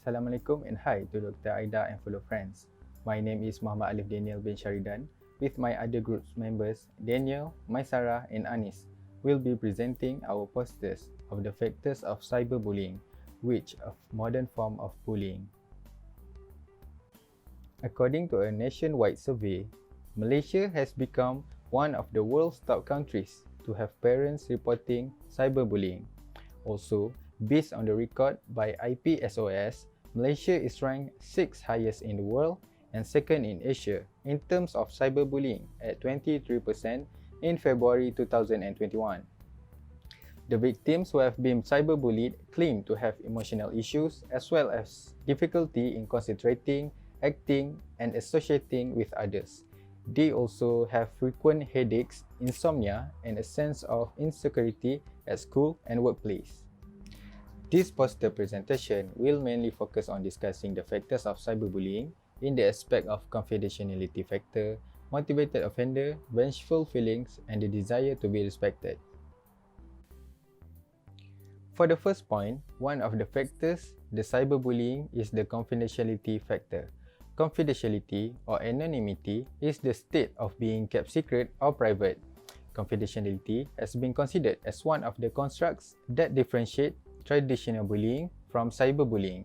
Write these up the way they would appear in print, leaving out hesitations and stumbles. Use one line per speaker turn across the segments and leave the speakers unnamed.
Assalamualaikum and hi to Dr. Aida and fellow friends. My name is Mohammad Aliff Danial bin Sharidan. With my other group's members, Danial, Maisarah and Anis, will be presenting our posters of the factors of cyberbullying, which is a modern form of bullying. According to a nationwide survey, Malaysia has become one of the world's top countries to have parents reporting cyberbullying. Also, based on the record by IPSOS, Malaysia is ranked 6th highest in the world and 2nd in Asia in terms of cyberbullying at 23% in February 2021. The victims who have been cyberbullied claim to have emotional issues as well as difficulty in concentrating, acting, and associating with others. They also have frequent headaches, insomnia, and a sense of insecurity at school and workplace. This poster presentation will mainly focus on discussing the factors of cyberbullying in the aspect of confidentiality factor, motivated offender, vengeful feelings, and the desire to be respected. For the first point, one of the factors, the cyberbullying, is the confidentiality factor. Confidentiality or anonymity is the state of being kept secret or private. Confidentiality has been considered as one of the constructs that differentiate traditional bullying from cyberbullying.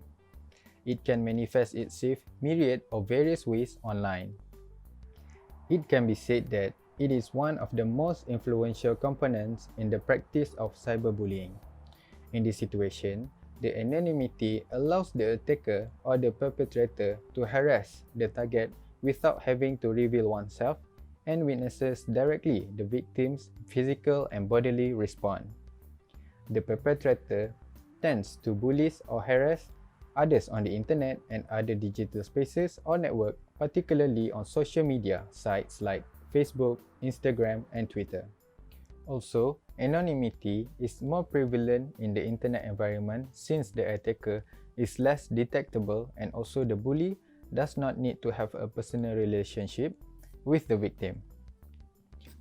It can manifest itself myriad of various ways online. It can be said that it is one of the most influential components in the practice of cyberbullying. In this situation, the anonymity allows the attacker or the perpetrator to harass the target without having to reveal oneself and witnesses directly the victim's physical and bodily response. The perpetrator tends to bully or harass others on the internet and other digital spaces or network, particularly on social media sites like Facebook, Instagram, and Twitter. Also, anonymity is more prevalent in the internet environment since the attacker is less detectable and also the bully does not need to have a personal relationship with the victim.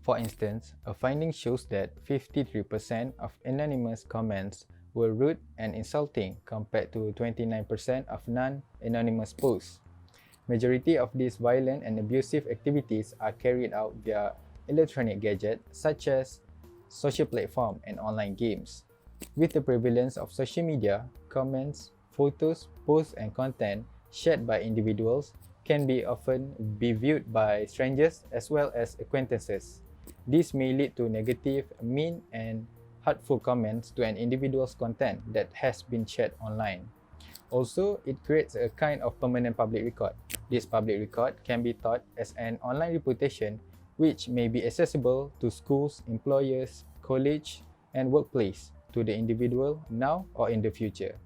For instance, a finding shows that 53% of anonymous comments were rude and insulting compared to 29% of non-anonymous posts. Majority of these violent and abusive activities are carried out via electronic gadgets such as social platform and online games. With the prevalence of social media, comments, photos, posts, and content shared by individuals can be often be viewed by strangers as well as acquaintances. This may lead to negative, mean, and hurtful comments to an individual's content that has been shared online. Also, it creates a kind of permanent public record. This public record can be thought as an online reputation which may be accessible to schools, employers, college, and workplace to the individual now or in the future.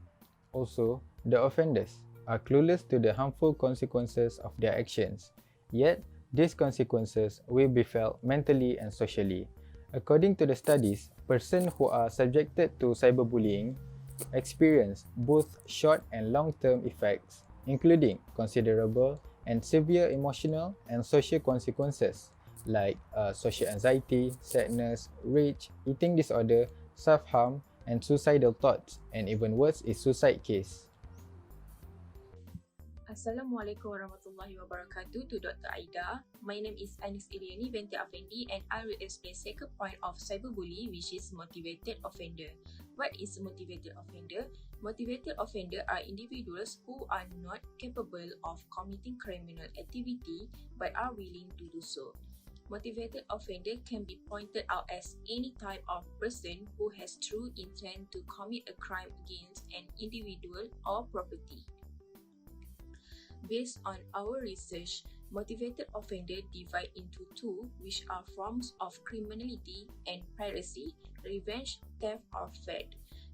Also, the offenders are clueless to the harmful consequences of their actions, yet these consequences will be felt mentally and socially. According to the studies, persons who are subjected to cyberbullying experience both short and long-term effects, including considerable and severe emotional and social consequences like social anxiety, sadness, rage, eating disorder, self-harm, and suicidal thoughts, and even worse is suicide case.
Assalamualaikum warahmatullahi wabarakatuh to Dr. Aida. My name is Iryany, Binti Affendi, and I will explain second point of cyberbully, which is motivated offender. What is a motivated offender? Motivated offender are individuals who are not capable of committing criminal activity but are willing to do so. Motivated offender can be pointed out as any type of person who has true intent to commit a crime against an individual or property. Based on our research, motivated offender divide into two, which are forms of criminality and piracy, revenge, theft, or fraud.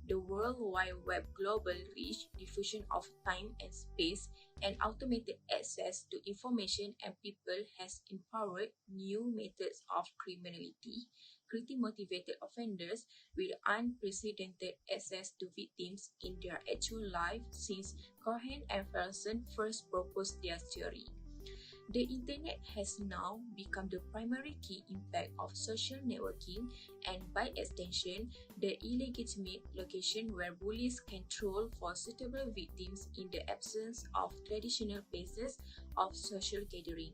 The World Wide Web global reach, diffusion of time and space, and automated access to information and people has empowered new methods of criminality, creating motivated offenders with unprecedented access to victims in their actual life since Cohen and Faisal first proposed their theory. The internet has now become the primary key impact of social networking and, by extension, the illegitimate location where bullies can troll for suitable victims in the absence of traditional places of social gathering.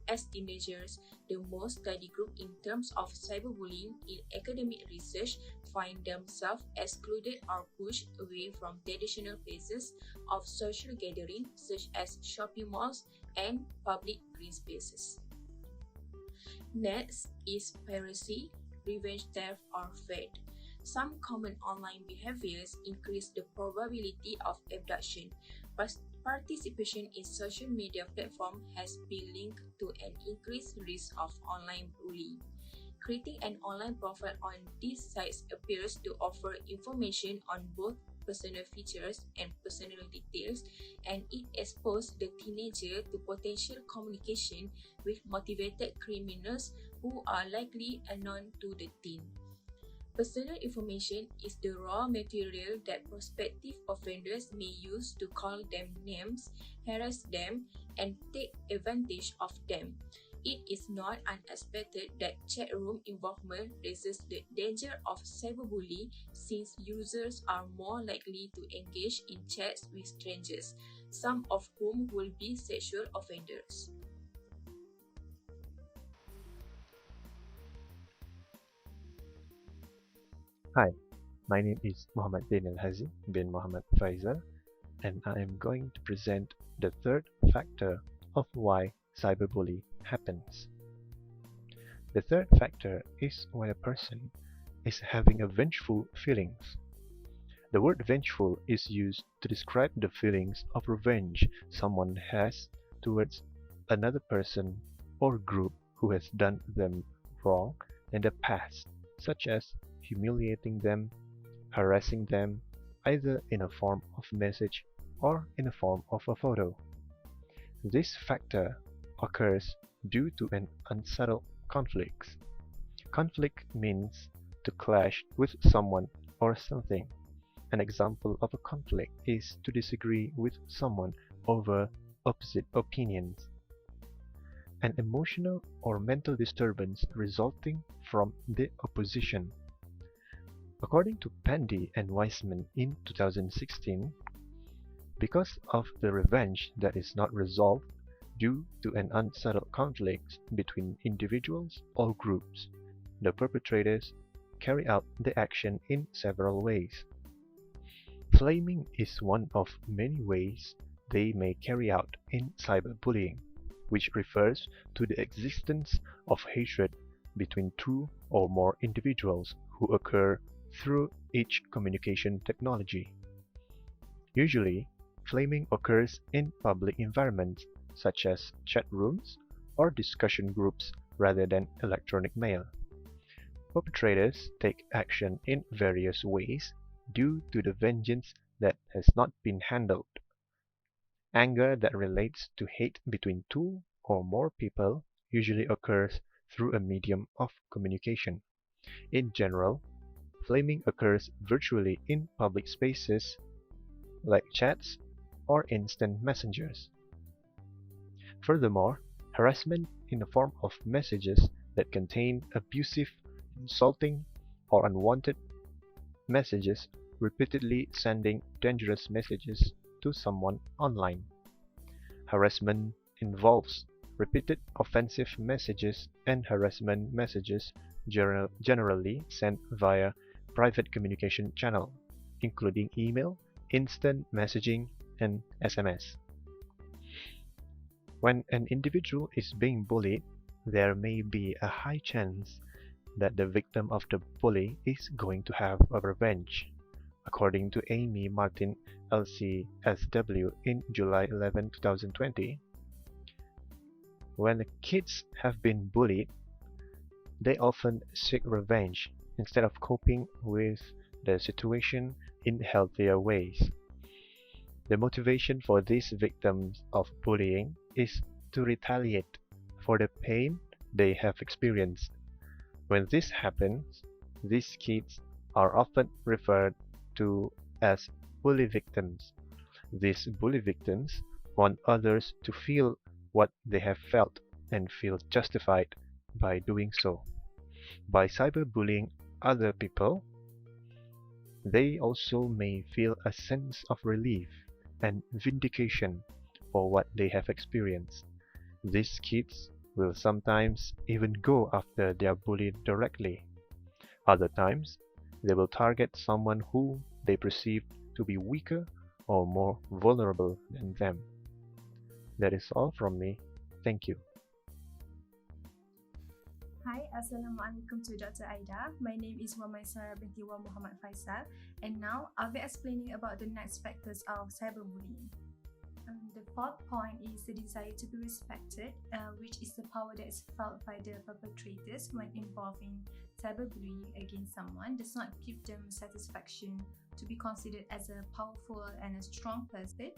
As teenagers, the most studied group in terms of cyberbullying in academic research find themselves excluded or pushed away from traditional places of social gathering such as shopping malls and public green spaces. Next is piracy, revenge theft, or threat. Some common online behaviors increase the probability of abduction. Participation in social media platforms has been linked to an increased risk of online bullying. Creating an online profile on these sites appears to offer information on both personal features and personal details, and it exposes the teenager to potential communication with motivated criminals who are likely unknown to the teen. Personal information is the raw material that prospective offenders may use to call them names, harass them, and take advantage of them. It is not unexpected that chat room involvement raises the danger of cyberbullying since users are more likely to engage in chats with strangers, some of whom will be sexual offenders.
Hi, my name is Mohammad Hazeem bin Mohammad Faisal, and I am going to present the third factor of why cyberbullying happens. The third factor is when a person is having a vengeful feelings. The word vengeful is used to describe the feelings of revenge someone has towards another person or group who has done them wrong in the past, such as humiliating them, harassing them, either in a form of message or in a form of a photo. This factor occurs due to an unsettled conflict. Conflict means to clash with someone or something. An example of a conflict is to disagree with someone over opposite opinions. An emotional or mental disturbance resulting from the opposition. According to Binti and Weissman in 2016, because of the revenge that is not resolved due to an unsettled conflict between individuals or groups, the perpetrators carry out the action in several ways. Flaming is one of many ways they may carry out in cyberbullying, which refers to the existence of hatred between two or more individuals who occur through each communication technology. Usually, flaming occurs in public environments such as chat rooms or discussion groups rather than electronic mail. Perpetrators take action in various ways due to the vengeance that has not been handled. Anger that relates to hate between two or more people usually occurs through a medium of communication. In general, flaming occurs virtually in public spaces like chats or instant messengers. Furthermore, harassment in the form of messages that contain abusive, insulting, or unwanted messages, repeatedly sending dangerous messages to someone online. Harassment involves repeated offensive messages and harassment messages generally sent via private communication channel, including email, instant messaging, and SMS. When an individual is being bullied, there may be a high chance that the victim of the bully is going to have a revenge, according to Amy Martin LCSW in July 11, 2020. When the kids have been bullied, they often seek revenge instead of coping with the situation in healthier ways. The motivation for these victims of bullying is to retaliate for the pain they have experienced. When this happens, these kids are often referred to as bully victims. These bully victims want others to feel what they have felt and feel justified by doing so. By cyberbullying other people, they also may feel a sense of relief and vindication for what they have experienced. These kids will sometimes even go after their bullied directly. Other times, they will target someone who they perceive to be weaker or more vulnerable than them. That is all from me. Thank you.
Hi, Assalamualaikum to Dr. Aida. My name is Maisarah Binti Mohammad Faisal, and now I'll be explaining about the next factors of cyberbullying. The fourth point is the desire to be respected, which is the power that is felt by the perpetrators when involving cyberbullying against someone does not give them satisfaction to be considered as a powerful and a strong person,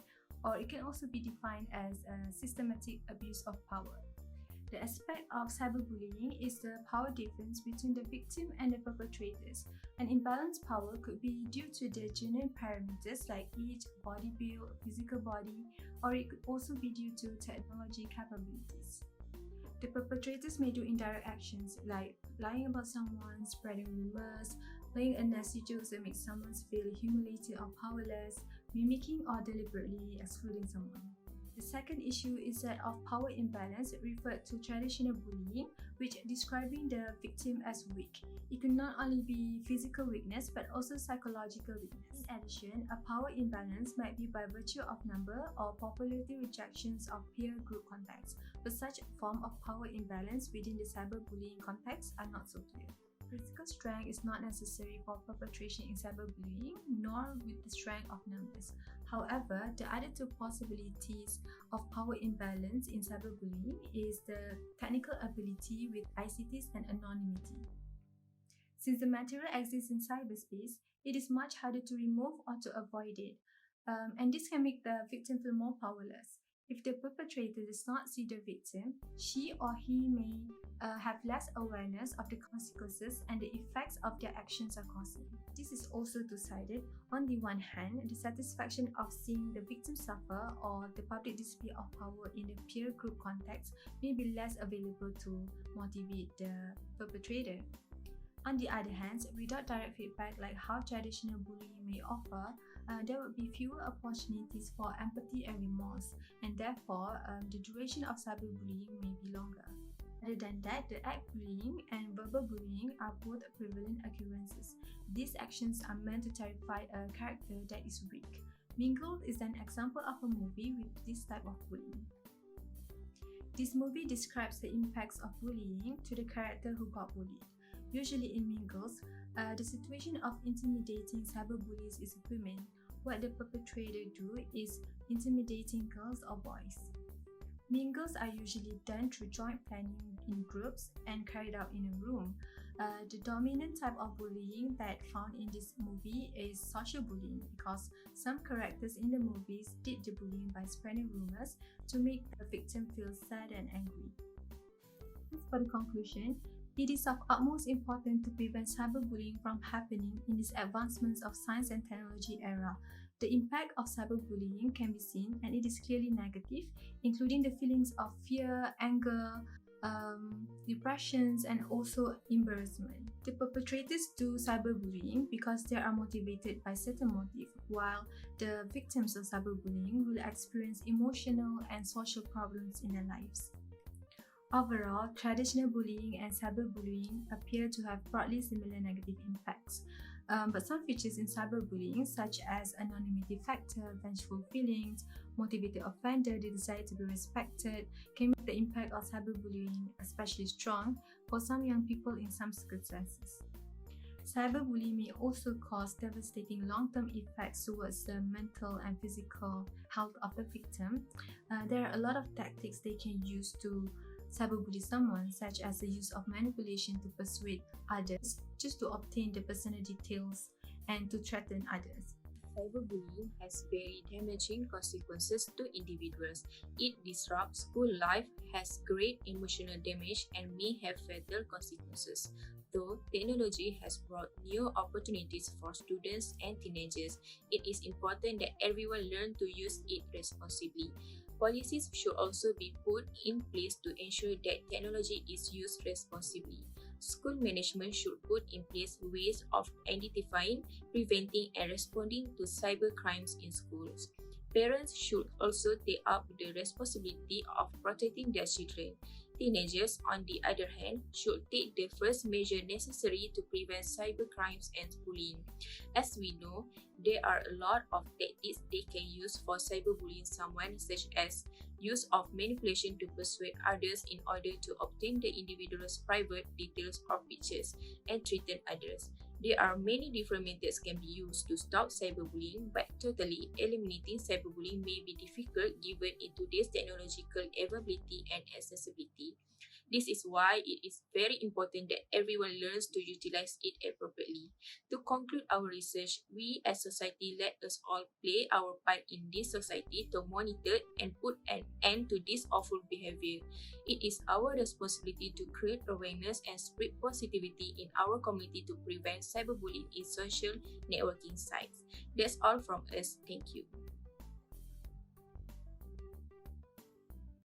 or it can also be defined as a systematic abuse of power. The aspect of cyberbullying is the power difference between the victim and the perpetrators. An imbalanced power could be due to the genuine parameters like age, body build, physical body, or it could also be due to technology capabilities. The perpetrators may do indirect actions like lying about someone, spreading rumors, playing a nasty jokes that make someone feel humiliated or powerless, mimicking or deliberately excluding someone. The second issue is that of power imbalance referred to traditional bullying, which describing the victim as weak. It could not only be physical weakness but also psychological weakness. In addition, a power imbalance might be by virtue of number or popularity rejections of peer group contacts, but such form of power imbalance within the cyberbullying context are not so clear. Physical strength is not necessary for perpetration in cyberbullying, nor with the strength of numbers. However, the other two possibilities of power imbalance in cyberbullying is the technical ability with ICTs and anonymity. Since the material exists in cyberspace, it is much harder to remove or to avoid it, and this can make the victim feel more powerless. If the perpetrator does not see the victim, she or he may have less awareness of the consequences and the effects of their actions are causing. This is also two-sided. On the one hand, the satisfaction of seeing the victim suffer or the public display of power in the peer group context may be less available to motivate the perpetrator. On the other hand, without direct feedback like how traditional bullying may offer, there would be fewer opportunities for empathy and remorse, and therefore the duration of cyberbullying may be longer. Other than that, the act bullying and verbal bullying are both prevalent occurrences. These actions are meant to terrify a character that is weak. Mingled is an example of a movie with this type of bullying. This movie describes the impacts of bullying to the character who got bullied. Usually in Mingles, the situation of intimidating cyberbullies is women. What the perpetrator do is intimidating girls or boys. Mingles are usually done through joint planning in groups and carried out in a room. The dominant type of bullying that found in this movie is social bullying, because some characters in the movies did the bullying by spreading rumors to make the victim feel sad and angry. As for the conclusion, it is of utmost importance to prevent cyberbullying from happening in this advancements of science and technology era. The impact of cyberbullying can be seen, and it is clearly negative, including the feelings of fear, anger, depressions, and also embarrassment. The perpetrators do cyberbullying because they are motivated by certain motive, while the victims of cyberbullying will experience emotional and social problems in their lives. Overall, traditional bullying and cyberbullying appear to have broadly similar negative impacts. But some features in cyberbullying, such as anonymity factor, vengeful feelings, motivated offender, the desire to be respected, can make the impact of cyberbullying especially strong for some young people in some circumstances. Cyberbullying may also cause devastating long-term effects towards the mental and physical health of the victim. There are a lot of tactics they can use to cyberbully someone, such as the use of manipulation to persuade others just to obtain the personal details and to threaten others.
Cyberbullying has very damaging consequences to individuals. It disrupts school life, has great emotional damage, and may have fatal consequences. Although technology has brought new opportunities for students and teenagers, it is important that everyone learn to use it responsibly. Policies should also be put in place to ensure that technology is used responsibly. School management should put in place ways of identifying, preventing, and responding to cyber crimes in schools. Parents should also take up the responsibility of protecting their children. Teenagers, on the other hand, should take the first measure necessary to prevent cyber crimes and bullying. As we know, there are a lot of tactics they can use for cyberbullying someone, such as use of manipulation to persuade others in order to obtain the individual's private details or pictures, and threaten others. There are many different methods can be used to stop cyberbullying, but totally eliminating cyberbullying may be difficult given in today's technological availability and accessibility. This is why it is very important that everyone learns to utilize it appropriately. To conclude our research, we as society let us all play our part in this society to monitor and put an end to this awful behavior. It is our responsibility to create awareness and spread positivity in our community to prevent cyberbullying in social networking sites. That's all from us. Thank you.